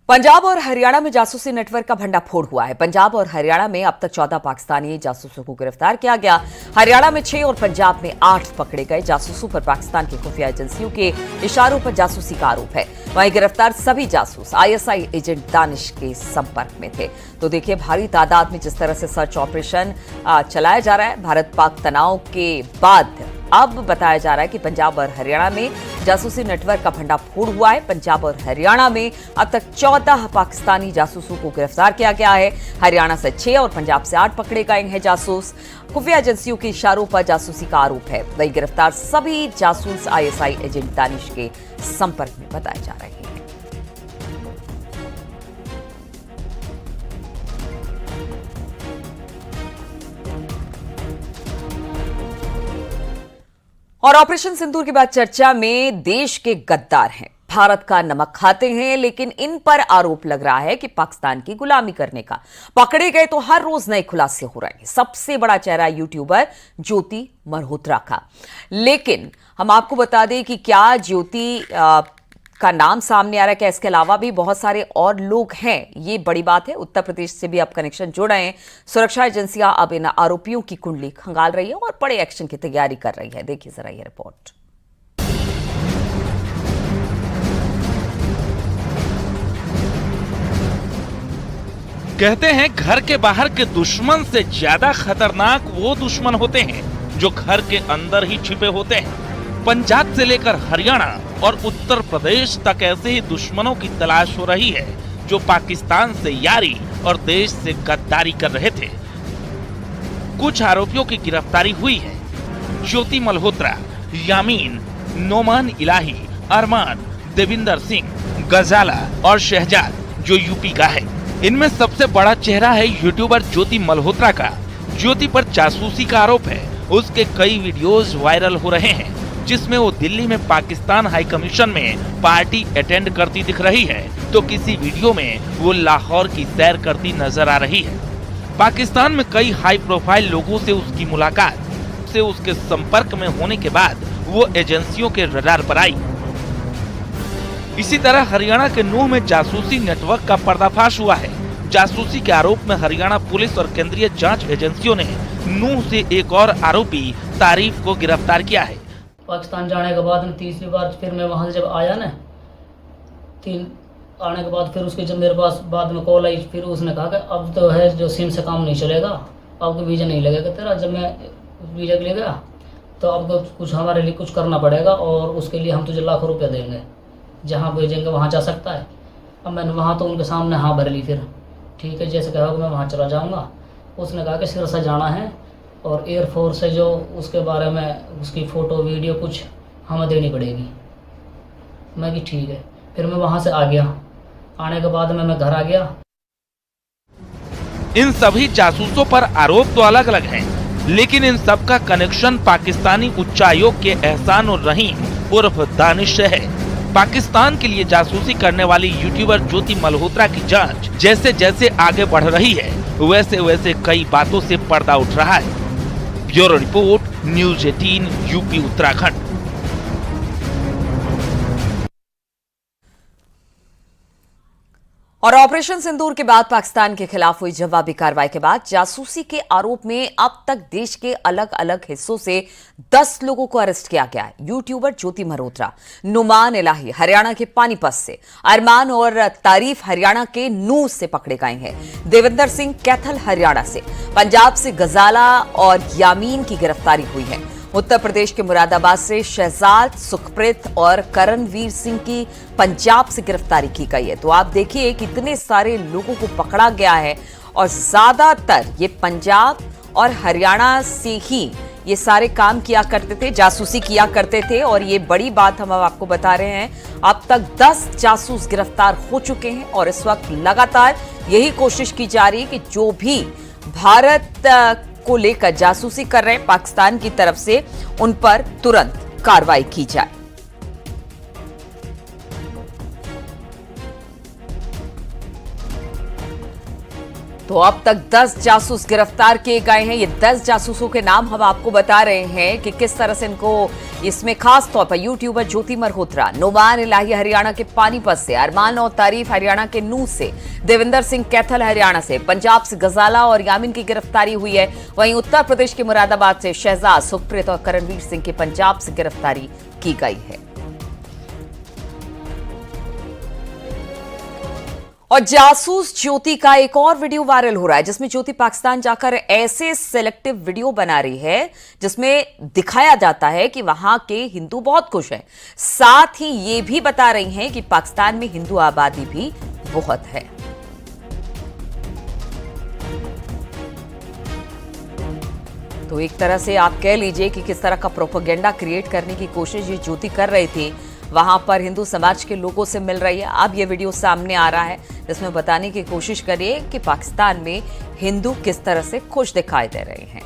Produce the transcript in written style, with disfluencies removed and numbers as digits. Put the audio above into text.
पंजाब और हरियाणा में जासूसी नेटवर्क का भंडाफोड़ हुआ है। पंजाब और हरियाणा में अब तक 14 पाकिस्तानी जासूसों को गिरफ्तार किया गया। हरियाणा में 6 और पंजाब में 8 पकड़े गए। जासूसों पर पाकिस्तान की खुफिया एजेंसियों के इशारों पर जासूसी का आरोप है। वहीं गिरफ्तार सभी जासूस आईएसआई एजेंट दानिश के संपर्क में थे। तो देखिए, भारी तादाद में जिस तरह से सर्च ऑपरेशन चलाया जा रहा है, भारत पाक तनाव के बाद अब बताया जा रहा है कि पंजाब और हरियाणा में जासूसी नेटवर्क का भंडाफोड़ हुआ है। पंजाब और हरियाणा में अब तक 14 पाकिस्तानी जासूसों को गिरफ्तार किया गया है। हरियाणा से 6 और पंजाब से 8 पकड़े गए हैं जासूस। खुफिया एजेंसियों के इशारों पर जासूसी का आरोप है। वही गिरफ्तार सभी जासूस आईएसआई एजेंट दानिश के संपर्क में बताए जा रहे हैं। और ऑपरेशन सिंदूर के बाद चर्चा में देश के गद्दार हैं, भारत का नमक खाते हैं, लेकिन इन पर आरोप लग रहा है कि पाकिस्तान की गुलामी करने का। पकड़े गए तो हर रोज नए खुलासे हो रहे हैं। सबसे बड़ा चेहरा यूट्यूबर ज्योति मल्होत्रा का। लेकिन हम आपको बता दें कि क्या ज्योति का नाम सामने आ रहा है, क्या इसके अलावा भी बहुत सारे और लोग हैं, ये बड़ी बात है। उत्तर प्रदेश से भी अब कनेक्शन जुड़ रहे हैं। सुरक्षा एजेंसियां अब इन आरोपियों की कुंडली खंगाल रही है और बड़े एक्शन की तैयारी कर रही है। देखिए जरा ये रिपोर्ट। कहते हैं घर के बाहर के दुश्मन से ज्यादा खतरनाक वो दुश्मन होते हैं जो घर के अंदर ही छिपे होते हैं। पंजाब से लेकर हरियाणा और उत्तर प्रदेश तक ऐसे ही दुश्मनों की तलाश हो रही है जो पाकिस्तान से यारी और देश से गद्दारी कर रहे थे। कुछ आरोपियों की गिरफ्तारी हुई है। ज्योति मल्होत्रा, यामीन, नोमान इलाही, अरमान, देविंदर सिंह, गजाला और शहजाद जो यूपी का है। इनमें सबसे बड़ा चेहरा है यूट्यूबर ज्योति मल्होत्रा का। ज्योति पर जासूसी का आरोप है। उसके कई वीडियोस वायरल हो रहे हैं जिसमें वो दिल्ली में पाकिस्तान हाई कमीशन में पार्टी अटेंड करती दिख रही है, तो किसी वीडियो में वो लाहौर की सैर करती नजर आ रही है। पाकिस्तान में कई हाई प्रोफाइल लोगों से उसकी मुलाकात से उसके संपर्क में होने के बाद वो एजेंसियों के रडार पर आई। इसी तरह हरियाणा के नूह में जासूसी नेटवर्क का पर्दाफाश हुआ है। जासूसी के आरोप में हरियाणा पुलिस और केंद्रीय जांच एजेंसियों ने नूह से एक और आरोपी तारीफ को गिरफ्तार किया है। पाकिस्तान जाने के बाद में तीसरी बार फिर मैं वहाँ से जब आया ना, आने के बाद फिर उसके जब मेरे पास बाद में कॉल आई, फिर उसने कहा कि अब तो है जो सिम से काम नहीं चलेगा, अब तो वीज़ा नहीं लगेगा तेरा। जब मैं वीज़ा के लिए गया तो अब तो कुछ हमारे लिए कुछ करना पड़ेगा और उसके लिए हम तुझे लाखों रुपये देंगे, जहाँ भेजेंगे वहाँ जा सकता है। अब मैंने वहाँ तो उनके सामने हाँ भर ली। फिर ठीक है, जैसे कहा मैं वहाँ चला जाऊँगा। उसने कहा कि सिरसा जाना है और एयरफोर्स से जो उसके बारे में उसकी फ़ोटो वीडियो कुछ हमें देनी पड़ेगी। मैं कि ठीक है। फिर मैं वहाँ से आ गया। आने के बाद में मैं घर आ गया। इन सभी जासूसों पर आरोप तो अलग अलग हैं, लेकिन इन सब का कनेक्शन पाकिस्तानी उच्चायोग के एहसान उर रहीम उर्फ दानिश से है। पाकिस्तान के लिए जासूसी करने वाली यूट्यूबर ज्योति मल्होत्रा की जांच जैसे जैसे आगे बढ़ रही है, वैसे वैसे कई बातों से पर्दा उठ रहा है। Bureau report, news 18 UP Uttarakhand. और ऑपरेशन सिंदूर के बाद पाकिस्तान के खिलाफ हुई जवाबी कार्रवाई के बाद जासूसी के आरोप में अब तक देश के अलग अलग हिस्सों से 10 लोगों को अरेस्ट किया गया है। यूट्यूबर ज्योति मल्होत्रा, नुमान इलाही हरियाणा के पानीपत से, अरमान और तारीफ हरियाणा के नूह से पकड़े गए हैं। देविंदर सिंह कैथल हरियाणा से, पंजाब से गजाला और यामीन की गिरफ्तारी हुई है। उत्तर प्रदेश के मुरादाबाद से शहजाद, सुखप्रीत और करणवीर सिंह की पंजाब से गिरफ्तारी की गई है। तो आप देखिए कितने सारे लोगों को पकड़ा गया है और ज्यादातर ये पंजाब और हरियाणा से ही ये सारे काम किया करते थे, जासूसी किया करते थे। और ये बड़ी बात हम अब आपको बता रहे हैं, अब तक 10 जासूस गिरफ्तार हो चुके हैं और इस वक्त लगातार यही कोशिश की जा रही है कि जो भी भारत को लेकर जासूसी कर रहे हैं पाकिस्तान की तरफ से, उन पर तुरंत कार्रवाई की जाए। तो अब तक 10 जासूस गिरफ्तार किए गए हैं। ये 10 जासूसों के नाम हम आपको बता रहे हैं कि किस तरह से इनको इसमें खास तौर पर यूट्यूबर ज्योति मल्होत्रा, नुमान इलाही हरियाणा के पानीपत से, अरमान और तारीफ हरियाणा के नूह से, देविंदर सिंह कैथल हरियाणा से, पंजाब से गजाला और यामिन की गिरफ्तारी हुई है। वहीं उत्तर प्रदेश के मुरादाबाद से शहजाद, सुखप्रीत और करणवीर सिंह की पंजाब से गिरफ्तारी की गई है। और जासूस ज्योति का एक और वीडियो वायरल हो रहा है, जिसमें ज्योति पाकिस्तान जाकर ऐसे सिलेक्टिव वीडियो बना रही है जिसमें दिखाया जाता है कि वहां के हिंदू बहुत खुश हैं। साथ ही ये भी बता रही हैं कि पाकिस्तान में हिंदू आबादी भी बहुत है। तो एक तरह से आप कह लीजिए कि किस तरह का प्रोपेगेंडा क्रिएट करने की कोशिश ये ज्योति कर रही थी, वहां पर हिंदू समाज के लोगों से मिल रही है। अब ये वीडियो सामने आ रहा है जिसमें बताने की कोशिश करिए कि पाकिस्तान में हिंदू किस तरह से खुश दिखाई दे रहे हैं।